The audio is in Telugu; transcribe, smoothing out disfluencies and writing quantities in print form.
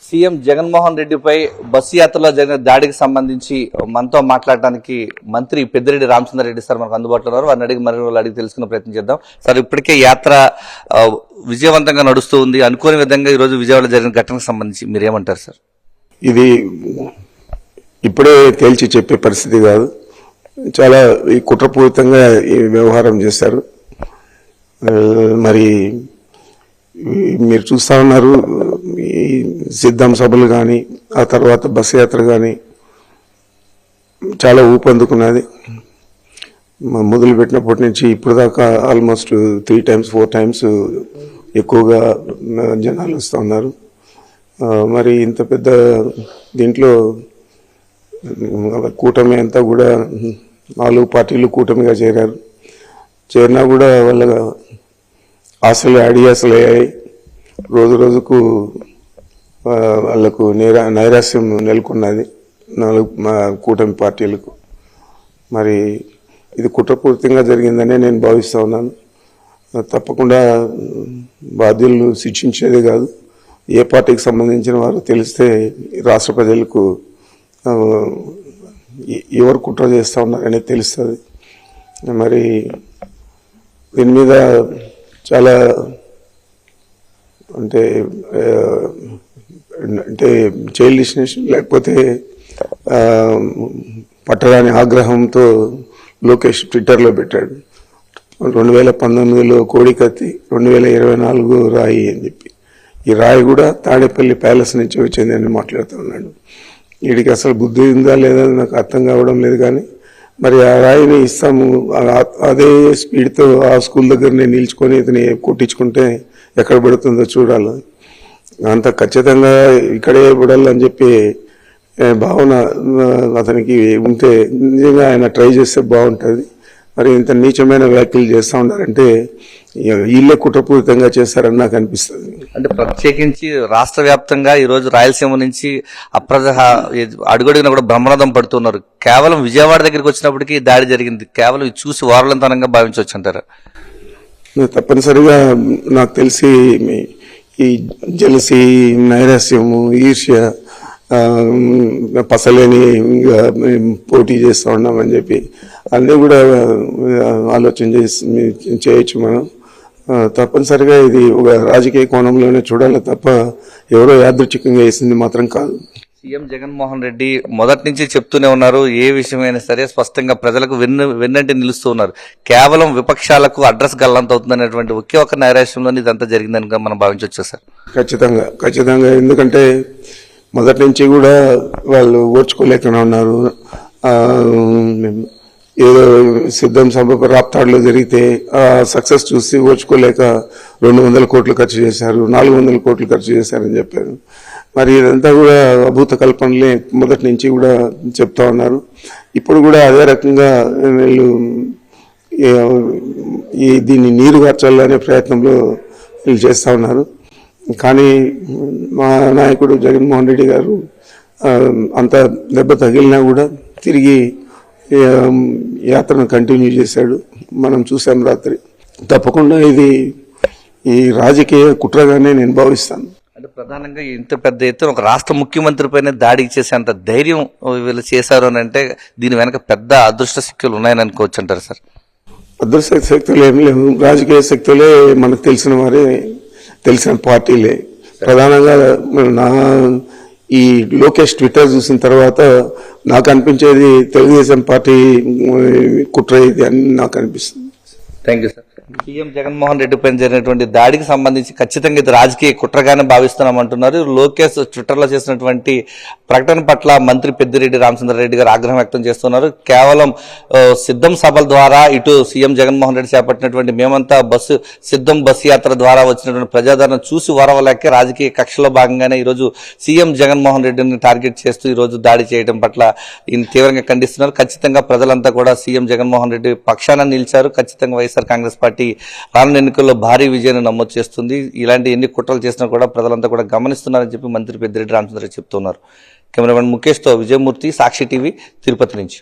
సీఎం జగన్మోహన్ రెడ్డిపై బస్సు యాత్రలో జరిగిన దాడికి సంబంధించి మనతో మాట్లాడడానికి మంత్రి పెద్దిరెడ్డి రామచంద్రారెడ్డి సార్ మనకు అందుబాటులో ఉన్నారు. వారిని అడిగి మరిన్ని అడిగి తెలుసుకునే ప్రయత్నం చేద్దాం. సార్, ఇప్పటికే యాత్ర విజయవంతంగా నడుస్తూ ఉంది. అనుకోని విధంగా ఈరోజు విజయవాడలో జరిగిన ఘటనకు సంబంధించి మీరేమంటారు సార్? ఇది ఇప్పుడే తేల్చి చెప్పే పరిస్థితి కాదు. చాలా కుట్రపూరితంగా ఈ వ్యవహారం చేశారు. మరి మీరు చూస్తా ఉన్నారు, ఈ సిద్ధం సభలు కానీ ఆ తర్వాత బస్సు యాత్ర కానీ చాలా ఊపందుకున్నది. మొదలు పెట్టినప్పటి నుంచి ఇప్పుడు దాకా ఆల్మోస్ట్ 3 times 4 times ఎక్కువగా జనాలు వస్తూ ఉన్నారు. మరి ఇంత పెద్ద దీంట్లో కూటమి అంతా కూడా 4 పార్టీలు కూటమిగా చేరినా కూడా వాళ్ళ ఆశలు అడియాసలు అయ్యాయి. రోజు రోజుకు వాళ్లకు నైరాశ్యం నెలకొన్నది 4 కూటమి పార్టీలకు. మరి ఇది కుట్రపూరితంగా జరిగిందనే నేను భావిస్తా ఉన్నాను. తప్పకుండా బాధ్యులను శిక్షించేదే కాదు, ఏ పార్టీకి సంబంధించిన వారు తెలిస్తే రాష్ట్ర ప్రజలకు ఎవరు కుట్ర చేస్తూ ఉన్నారనేది తెలుస్తుంది. మరి దీని మీద చాలా అంటే చైల్డిష్నెస్ లేకపోతే పట్టరాని ఆగ్రహంతో లోకేష్ ట్విట్టర్లో పెట్టాడు, 2019లో కోడికత్తి 2024 రాయి అని చెప్పి. ఈ రాయి కూడా తాడేపల్లి ప్యాలెస్ నుంచి వచ్చిందని మాట్లాడుతూ ఉన్నాడు. వీడికి అసలు బుద్ధి ఉందా లేదా నాకు అర్థం కావడం లేదు. కానీ మరి ఆ రాయిని ఇస్తాము, అదే స్పీడ్తో ఆ స్కూల్ దగ్గరనే నిల్చుకొని ఇతని కొట్టించుకుంటే ఎక్కడ పడుతుందో చూడాలి. అంత ఖచ్చితంగా ఇక్కడే పడాలని చెప్పి భావన అతనికి ఉంటే నిజంగా ఆయన ట్రై చేస్తే బాగుంటుంది. మరి ఇంత నీచమైన వ్యాఖ్యలు చేస్తూ ఉన్నారంటే వీళ్ళే కుట్రపూరితంగా చేస్తారని నాకు అనిపిస్తుంది. అంటే ప్రత్యేకించి రాష్ట్ర వ్యాప్తంగా ఈ రోజు రాయలసీమ నుంచి అడుగడుగున కూడా బ్రహ్మరథం పడుతున్నారు. కేవలం విజయవాడ దగ్గరికి వచ్చినప్పటికీ దాడి జరిగింది. కేవలం ఇది చూసి వారలంతనంగా భావించవచ్చు అంటారా? తప్పనిసరిగా నాకు తెలిసి ఈ జలసి, నైరాస్యము, ఈర్ష్య, పసలేని పోటీ చేస్తూ ఉన్నామని చెప్పి అన్నీ కూడా ఆలోచన చేయొచ్చు మనం. తప్పనిసరిగా ఇది ఒక రాజకీయ కోణంలోనే చూడాలి తప్ప ఎవరో యాదృచ్ఛికంగా వేసింది మాత్రం కాదు. సీఎం జగన్మోహన్ రెడ్డి మొదటి నుంచి చెప్తూనే ఉన్నారు, ఏ విషయమైనా సరే స్పష్టంగా ప్రజలకు వెన్నంటి నిలుస్తూ ఉన్నారు. కేవలం విపక్షాలకు అడ్రస్ గల్లంత అవుతుందనేటువంటి ఒకే ఒక్క నైరాశ్యంలో ఇదంతా జరిగిందని మనం భావించవచ్చు సార్. ఖచ్చితంగా ఎందుకంటే మొదటి నుంచి కూడా వాళ్ళు ఓర్చుకోలేకనే ఉన్నారు. ఏదో సిద్ధం సభ రాప్తాడులో జరిగితే ఆ సక్సెస్ చూసి ఓర్చుకోలేక 200 కోట్లు ఖర్చు చేశారు, 400 కోట్లు ఖర్చు చేశారని చెప్పారు. మరి ఇదంతా కూడా అభూత కల్పనలే మొదటి నుంచి కూడా చెప్తా ఉన్నారు. ఇప్పుడు కూడా అదే రకంగా వీళ్ళు దీన్ని నీరు గార్చాలనే ప్రయత్నంలో వీళ్ళు చేస్తూ ఉన్నారు. కానీ మా నాయకుడు జగన్మోహన్ రెడ్డి గారు అంత దెబ్బ తగిలినా కూడా తిరిగి యాత్రను కంటిన్యూ చేశాడు. మనం చూసాం రాత్రి. తప్పకుండా ఇది ఈ రాజకీయ కుట్రగానే నేను భావిస్తాను. అంటే ప్రధానంగా ఇంత పెద్ద ఎత్తున ఒక రాష్ట్ర ముఖ్యమంత్రి పైన దాడికి చేసేంత ధైర్యం వీళ్ళు చేశారు అని అంటే దీని వెనక పెద్ద అదృష్ట శక్తులు ఉన్నాయని అనుకోవచ్చు అంటారు సార్? అదృష్ట శక్తులు ఏమి లేవు. రాజకీయ శక్తులే మనకు తెలిసిన వారే, తెలిసిన పార్టీలే. ప్రధానంగా ఈ లోకేష్ ట్విట్టర్ చూసిన తర్వాత నాకు అనిపించేది తెలుగుదేశం పార్టీ కుట్ర ఇది అని నాకు అనిపిస్తుంది. Thank you sir. CM Jaganmohan Reddy పైన జరిగినటువంటి దాడికి సంబంధించి ఖచ్చితంగా ఇది రాజకీయ కుట్రగానే భావిస్తున్నామంటున్నారు. లోకేష్ ట్విట్టర్లో చేసినటువంటి ప్రకటన పట్ల మంత్రి పెద్దిరెడ్డి రామచంద్రారెడ్డి గారు ఆగ్రహం వ్యక్తం చేస్తున్నారు. కేవలం సిద్ధం సభల ద్వారా ఇటు సీఎం జగన్మోహన్ రెడ్డి చేపట్టినటువంటి మేమంతా సిద్ధం బస్సు యాత్ర ద్వారా వచ్చినటువంటి ప్రజాదరణ చూసి వరవలేక రాజకీయ కక్షలో భాగంగానే ఈరోజు సీఎం జగన్మోహన్ రెడ్డిని టార్గెట్ చేస్తూ ఈరోజు దాడి చేయడం పట్ల ఈయన తీవ్రంగా ఖండిస్తున్నారు. ఖచ్చితంగా ప్రజలంతా కూడా సీఎం జగన్మోహన్ రెడ్డి పక్షాన నిలిచారు. ఖచ్చితంగా వైఎస్ఆర్ కాంగ్రెస్ పార్టీ రానున్న ఎన్నికల్లో భారీ విజయాన్ని నమోదు చేస్తుంది. ఇలాంటి ఎన్ని కుట్రలు చేసినా కూడా ప్రజలంతా కూడా గమనిస్తున్నారని చెప్పి మంత్రి పెద్దిరెడ్డి రామచంద్రారెడ్డి చెప్తున్నారు. కెమెరామెన్ ముఖేష్తో విజయమూర్తి, సాక్షి టీవీ, తిరుపతి నుంచి.